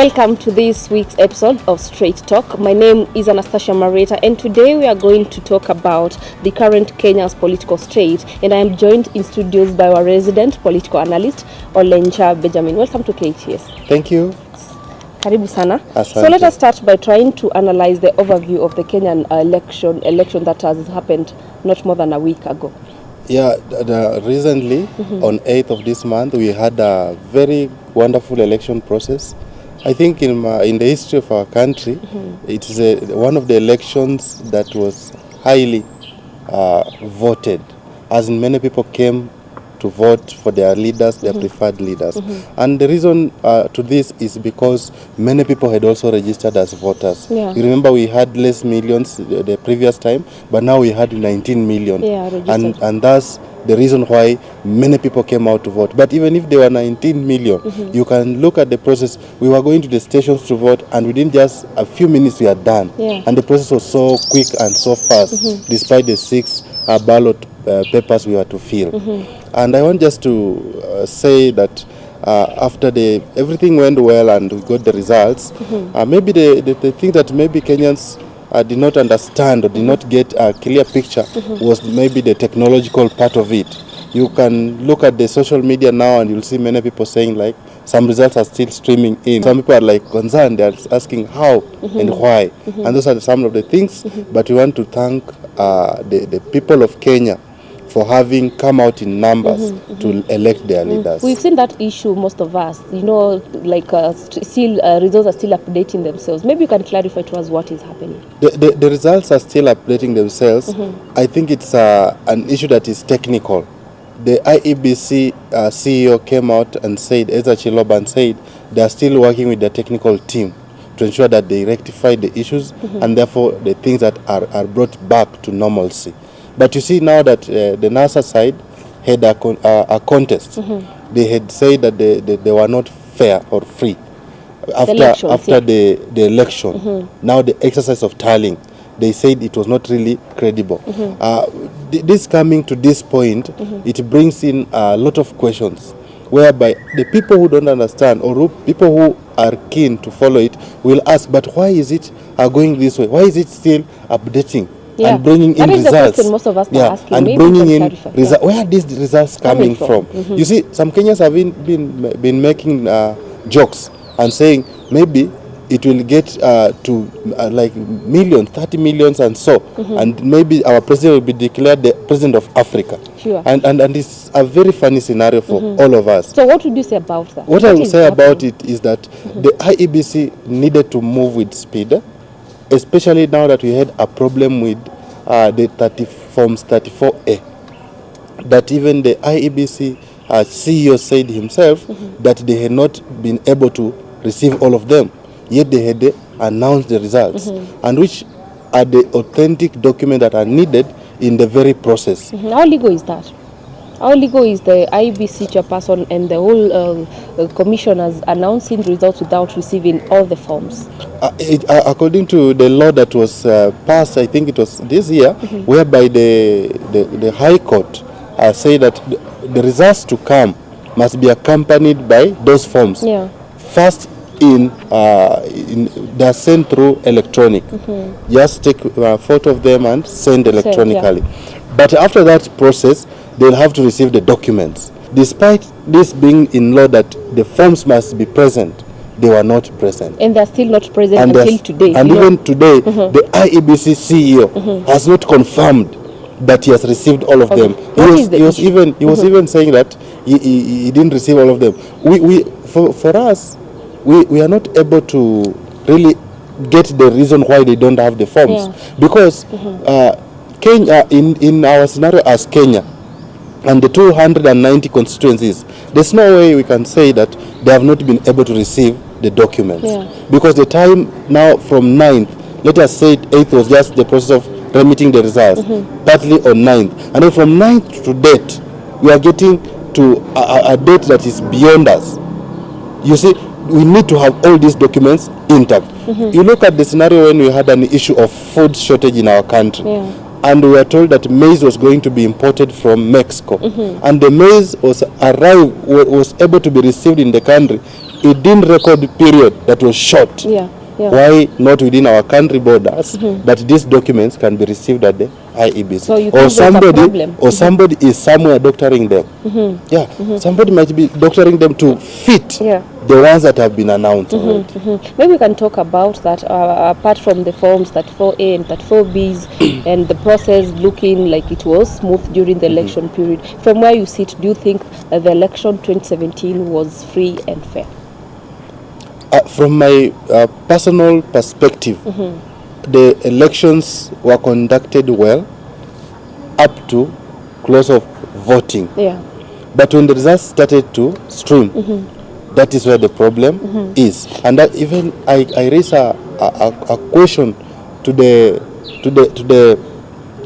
Welcome to this week's episode of Straight Talk. My name is Anastasia Mareta, and today we are going to talk about the current Kenya's political state, and I am joined in studios by our resident political analyst, Olenja Benjamin. Welcome to KTS. Thank you. Karibu sana. Asante. So let us start by trying to analyze the overview of the Kenyan election that has happened not more than a week ago. Yeah, recently, on 8th of this month, we had a very wonderful election process. I think in the history of our country, it is one of the elections that was highly voted, as in many people came to vote for their leaders, their preferred leaders. And the reason to this is because many people had also registered as voters. Yeah. You remember we had less millions the previous time, but now we had 19 million. Yeah, registered. And that's the reason why many people came out to vote. But even if there were 19 million, you can look at the process. We were going to the stations to vote, and within just a few minutes we are done. Yeah. And the process was so quick and so fast, despite the 6 ballot papers we had to fill. And I want just to say that after everything went well and we got the results, maybe the thing that maybe Kenyans did not understand or did not get a clear picture was maybe the technological part of it. You can look at the social media now and you'll see many people saying like some results are still streaming in. Some people are like concerned, they are asking how and why. And those are some of the things, but we want to thank the people of Kenya for having come out in numbers to elect their leaders. We've seen that issue, most of us, like still results are still updating themselves. Maybe you can clarify to us what is happening. The results are still updating themselves. I think it's an issue that is technical. The IABC CEO came out and said, Eza Chiloban said, they are still working with their technical team to ensure that they rectify the issues and therefore the things that are brought back to normalcy. But you see now that the NASA side had a contest. They had said that they were not fair or free after the election. Now the exercise of tallying, they said it was not really credible. This coming to this point, it brings in a lot of questions, whereby the people who don't understand or people who are keen to follow it will ask, but why is it going this way? Why is it still updating? Yeah. And bringing in results. That is the question most of us are asking. And maybe bringing in results. Yeah. Where are these results coming from? You see, some Kenyans have been making jokes and saying maybe it will get to like millions, 30 millions and so, and maybe our president will be declared the president of Africa. Sure. And it's a very funny scenario for all of us. So what would you say about that? What I will say about it is that the IABC needed to move with speed, especially now that we had a problem with the Forms 34A. That even the IABC CEO said himself that they had not been able to receive all of them, yet they had announced the results, and which are the authentic documents that are needed in the very process. How legal is that? How legal is the IABC chairperson and the whole commissioners announcing results without receiving all the forms? According to the law that was passed, I think it was this year, whereby the High Court said that the results to come must be accompanied by those forms. Yeah. First, they're sent through electronic. Just take a photo of them and send electronically. But after that process, they'll have to receive the documents. Despite this being in law that the forms must be present, they were not present. And they're still not present until today. And even today, the IABC CEO has not confirmed that he has received all of them. He was even saying that he didn't receive all of them. For us, we are not able to really get the reason why they don't have the forms. Because Kenya, in our scenario as Kenya, and the 290 constituencies, there's no way we can say that they have not been able to receive the documents. Because the time now from 9th, let us say 8th was just the process of remitting the results, partly on 9th. And then from 9th to date, we are getting to a date that is beyond us. You see, we need to have all these documents intact. You look at the scenario when we had an issue of food shortage in our country. And we were told that maize was going to be imported from Mexico. And the maize was able to be received in the country it didn't record period that was short. Yeah. Why not within our country borders, but these documents can be received at the IABC? So you think there's a problem? Somebody is somewhere doctoring them. Somebody might be doctoring them to fit the ones that have been announced already. Maybe we can talk about that, apart from the forms, that 4A and that 4Bs, and the process looking like it was smooth during the election period. From where you sit, do you think the election 2017 was free and fair? From my personal perspective, the elections were conducted well up to close of voting. But when the results started to stream, that is where the problem is. And that even I raise a question to the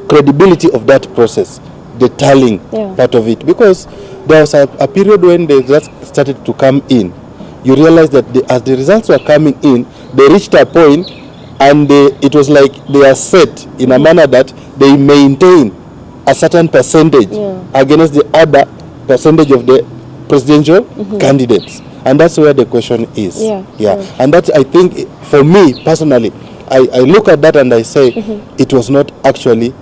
credibility of that process, the tallying part of it, because there was a period when the results started to come in. You realize that as the results were coming in, they reached a point and it was like they are set in a manner that they maintain a certain percentage against the other percentage of the presidential candidates. And that's where the question is. And that, I think, for me personally, I look at that and I say it was not actually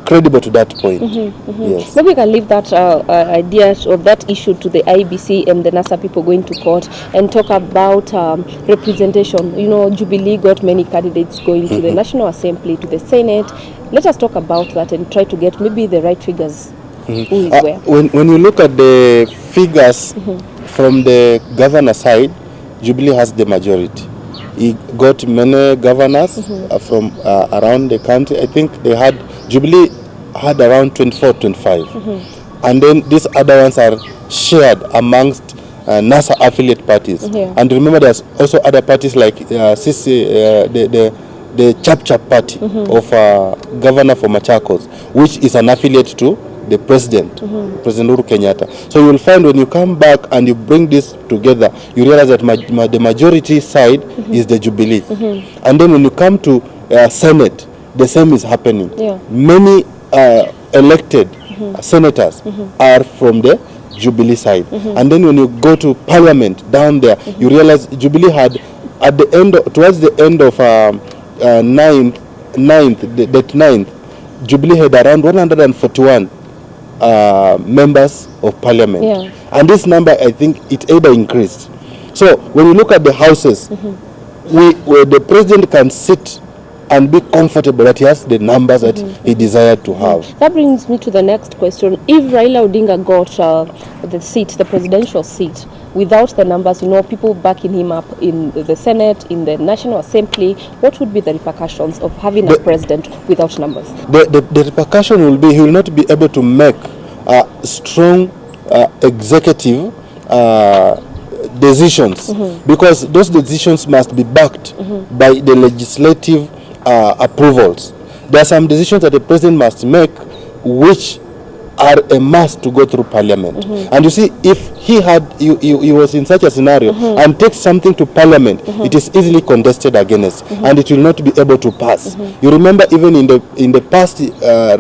credible to that point. Yes. Maybe we can leave that idea or that issue to the IBC and the NASA people going to court and talk about representation. You know, Jubilee got many candidates going to the National Assembly, to the Senate. Let us talk about that and try to get maybe the right figures. Who is where? When you look at the figures from the governor side, Jubilee has the majority. He got many governors from around the country. I think Jubilee had around 24, 25. And then these other ones are shared amongst NASA affiliate parties. And remember, there's also other parties like the Chap party of Governor for Machakos, which is an affiliate to the President Uhuru Kenyatta. So you will find when you come back and you bring this together, you realize that the majority side is the Jubilee. And then when you come to Senate, the same is happening. Many elected senators are from the Jubilee side. And then when you go to Parliament down there, you realize Jubilee had at the end, towards the end of 9th, Jubilee had around 141 members of Parliament. And this number, I think, it either increased. So when you look at the houses, where the president can sit and be comfortable that he has the numbers that he desired to have. That brings me to the next question. If Raila Odinga got the seat, the presidential seat, without the numbers, you know, people backing him up in the Senate, in the National Assembly, what would be the repercussions of having a president without numbers? The repercussion will be he will not be able to make strong executive decisions, because those decisions must be backed by the legislative approvals. There are some decisions that the president must make which are a must to go through Parliament. And you see, if he was in such a scenario and takes something to Parliament, it is easily contested against, and it will not be able to pass. You remember, even in the past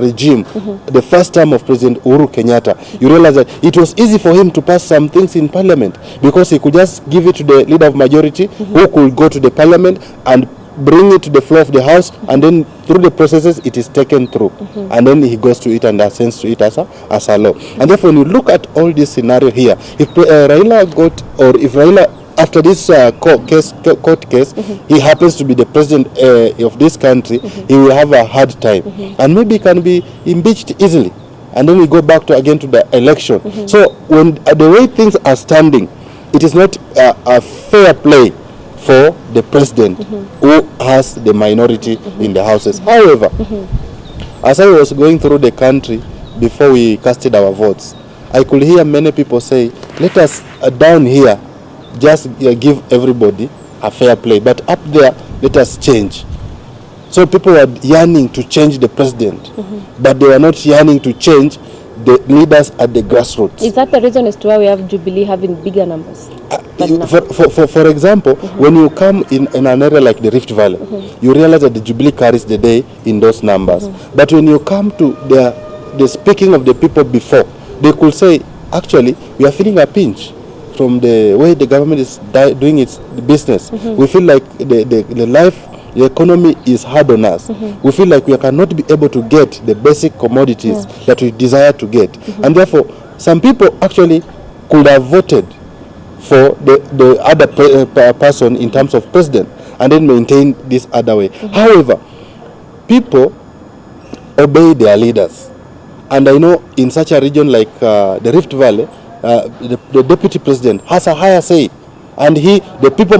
regime, the first term of President Uhuru Kenyatta, you realize that it was easy for him to pass some things in Parliament because he could just give it to the leader of majority, who could go to the Parliament and bring it to the floor of the house, and then through the processes it is taken through, and then he goes to it and assents to it as a law. And therefore, when you look at all this scenario here, if Raila got, or if Raila, after this court case, he happens to be the president of this country, he will have a hard time, and maybe he can be impeached easily, and then we go back to the election. So when the way things are standing, it is not a fair play for the president who has the minority in the houses. However, as I was going through the country before we casted our votes, I could hear many people say, let us down here just give everybody a fair play, but up there let us change. So people were yearning to change the president, but they were not yearning to change the leaders at the grassroots. Is that the reason as to why we have Jubilee having bigger numbers? For example, when you come in an area like the Rift Valley, you realize that the Jubilee carries the day in those numbers. But when you come to the speaking of the people before, they could say, actually, we are feeling a pinch from the way the government is doing its business, we feel like the life, the economy is hard on us. We feel like we cannot be able to get the basic commodities that we desire to get. And therefore, some people actually could have voted for the other person in terms of president and then maintain this other way. However, people obey their leaders. And I know in such a region like the Rift Valley, the deputy president has a higher say, and the people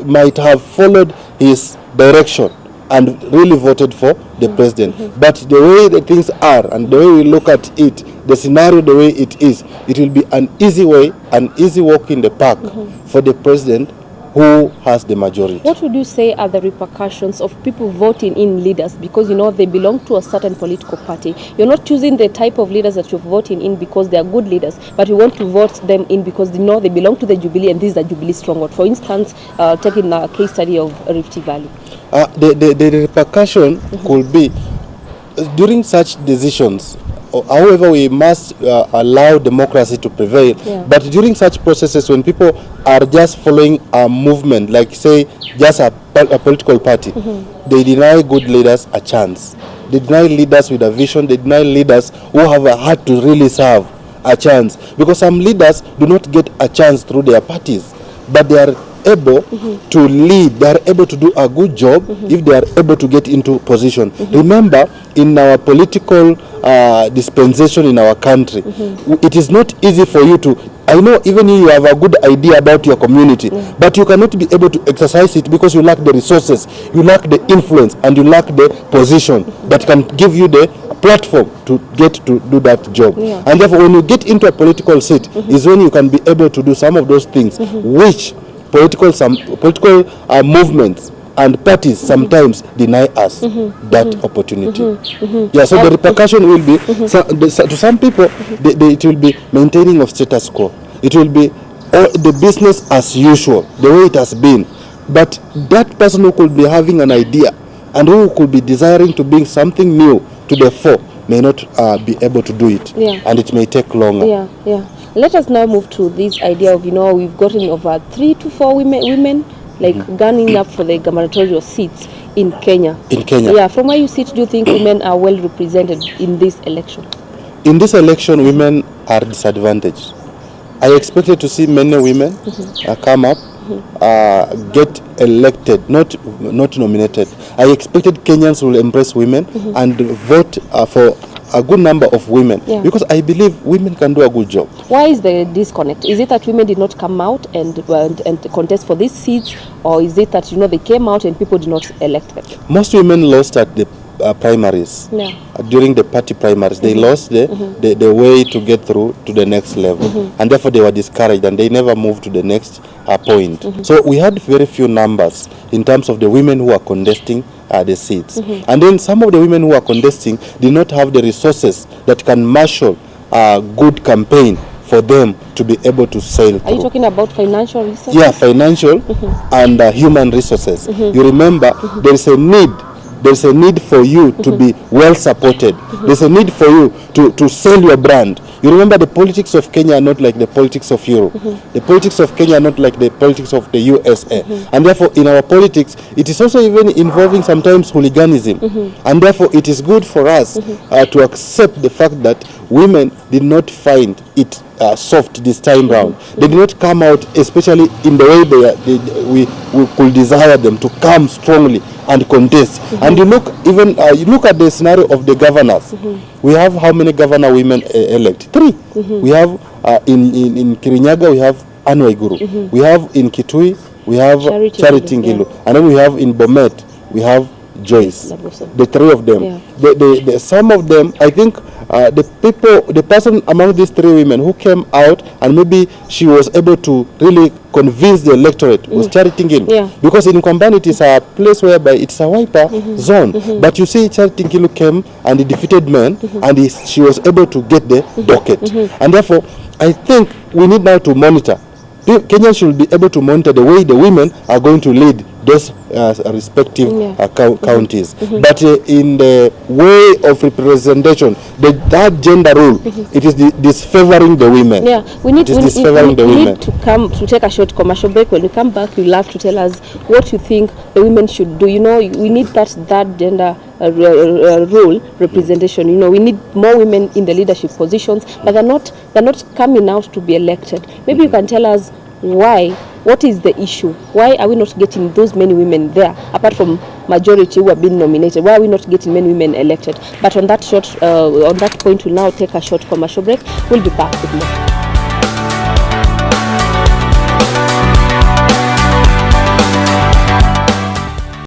might have followed his direction and really voted for the president. But the way the things are and the way we look at it, the scenario the way it is, it will be an easy way, an easy walk in the park for the president who has the majority. What would you say are the repercussions of people voting in leaders because they belong to a certain political party? You're not choosing the type of leaders that you're voting in because they are good leaders, but you want to vote them in because they belong to the Jubilee and this is the Jubilee stronghold. For instance, taking a case study of Rift Valley. The repercussion could be during such decisions. However, we must allow democracy to prevail. But during such processes, when people are just following a movement, like say just a political party, they deny good leaders a chance. They deny leaders with a vision. They deny leaders who have a heart to really serve a chance. Because some leaders do not get a chance through their parties, but they are able to lead, they are able to do a good job if they are able to get into position. Remember, in our political dispensation in our country, it is not easy for you to, I know even you have a good idea about your community, but you cannot be able to exercise it because you lack the resources, you lack the influence, and you lack the position that can give you the platform to get to do that job. And therefore, when you get into a political seat, is when you can be able to do some of those things which political movements and parties sometimes deny us that opportunity. Yeah, so the repercussion will be, to some people, it will be maintaining of status quo. It will be the business as usual, the way it has been. But that person who could be having an idea and who could be desiring to bring something new to the fore may not be able to do it. And it may take longer. Let us now move to this idea of, we've gotten over 3 to 4 women like gunning up for the gubernatorial seats in Kenya. Yeah, from where you sit, do you think women are well represented in this election? In this election, women are disadvantaged. I expected to see many women come up, get elected, not nominated. I expected Kenyans will embrace women and vote for a good number of women because I believe women can do a good job. Why is the disconnect? Is it that women did not come out and contest for these seats, or is it that they came out and people did not elect them? Most women lost at the primaries. During the party primaries, they lost the way to get through to the next level, and therefore they were discouraged and they never moved to the next point. So we had very few numbers in terms of the women who are contesting the seats. And then some of the women who are contesting did not have the resources that can marshal a good campaign for them to be able to sail through. Are you talking about financial resources? Yeah, financial and human resources. You remember, there is a need. There's a need for you to be well supported. There's a need for you to sell your brand. You remember, the politics of Kenya are not like the politics of Europe. The politics of Kenya are not like the politics of the USA. And therefore, in our politics, it is also even involving sometimes hooliganism. And therefore, it is good for us to accept the fact that women did not find it soft this time round. They did not come out, especially in the way we could desire them to come strongly and contest. And you look at the scenario of the governors. We have how many governor women elect? 3. We have in Kirinyaga, we have Anne Waiguru. We have in Kitui, we have Charity Ngilu. And then we have in Bomet, we have Joyce. The 3 of them. The some of them, I think the person among these 3 women who came out and maybe she was able to really convince the electorate was Charity Ngilu. Because in Kombani it is a place whereby it's a wiper zone. But you see, Charity Ngilu came and he defeated men and she was able to get the docket. And therefore, I think we need now to monitor. Kenyans should be able to monitor the way the women are going to lead those respective counties. Mm-hmm. But in the way of representation, that gender role, it is disfavoring the women. Yeah, we need to come to take a short commercial break. When we come back, you'll have to tell us what you think the women should do. You know, we need that gender role representation. You know, we need more women in the leadership positions, but they're not coming out to be elected. Maybe you can tell us why. What is the issue? Why are we not getting those many women there, apart from majority who have been nominated? Why are we not getting many women elected? But on that point, we'll now take a short commercial break. We'll be back with more.